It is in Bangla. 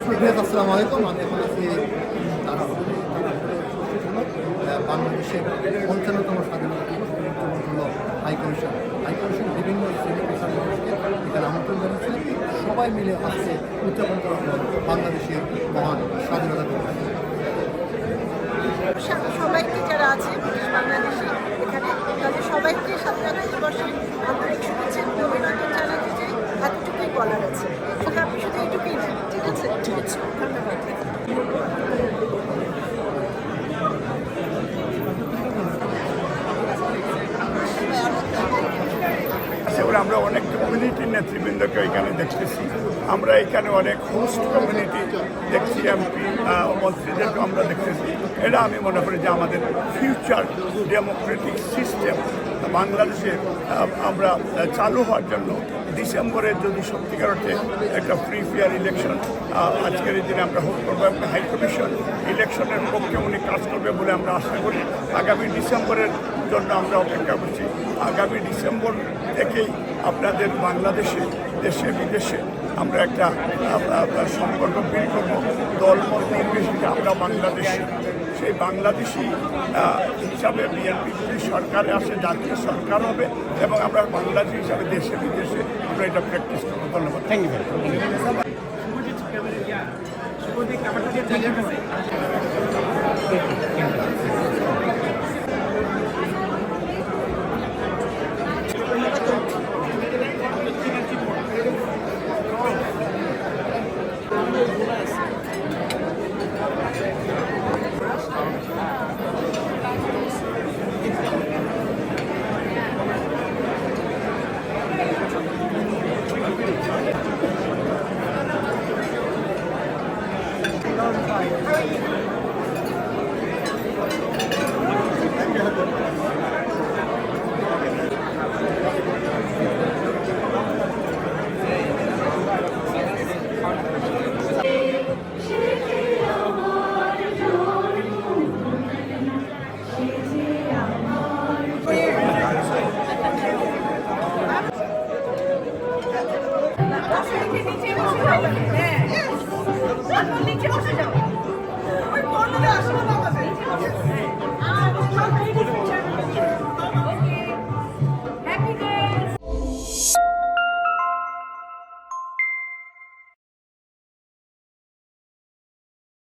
আসসালামু আলাইকুম। আমি এখন আছি বাংলাদেশের ৫৫তম স্বাধীনতা দিবস উদযাপন হলো হাইকমিশন। বিভিন্ন শ্রেণী পেশার মানুষকে এখানে আমন্ত্রণ জানিয়েছে। সবাই মিলে আজকে উদযাপন করা হলো বাংলাদেশের মহান স্বাধীনতা দিবস। সবাইকে যারা আছে বাংলাদেশে এখানে তাদের সবাইকে স্বাধীনতা দিবসে আন্তরিক শুভেচ্ছা অভিনন্দন জানাতে চাই। এতটুকুই বলার আছে। আমি শুধু এইটুকুই না, ঠিক আছে? ঠিক আছে, ধন্যবাদ। আমরা অনেক কমিউনিটির নেতৃবৃন্দকে এখানে দেখতেছি। আমরা এখানে অনেক হোস্ট কমিউনিটি দেখছি, এমপি মন্ত্রীদেরকে আমরা দেখতেছি। এটা আমি মনে করি যে আমাদের ফিউচার ডেমোক্রেটিক সিস্টেম বাংলাদেশে আমরা চালু হওয়ার জন্য ডিসেম্বরে যদি সত্যিকার অর্থে একটা ফ্রি ফেয়ার ইলেকশন আজকের এই দিনে আমরা হোল্ড করবো এবং হাইকমিশন ইলেকশনের পক্ষে উনি কাজ করবে বলে আমরা আশা করি। আগামী ডিসেম্বরের জন্য আমরা অপেক্ষা করছি। আগামী ডিসেম্বর থেকেই আপনাদের বাংলাদেশে দেশে বিদেশে আমরা একটা সম্পর্ক বিল করবো। দলমত নির্বিশেষে আমরা বাংলাদেশি, সেই বাংলাদেশি হিসাবে বিএনপি যদি সরকারে আসে জাতীয় সরকার হবে এবং আমরা বাংলাদেশি হিসাবে দেশে বিদেশে আমরা এটা প্র্যাকটিস করবো। ধন্যবাদ। Thank you.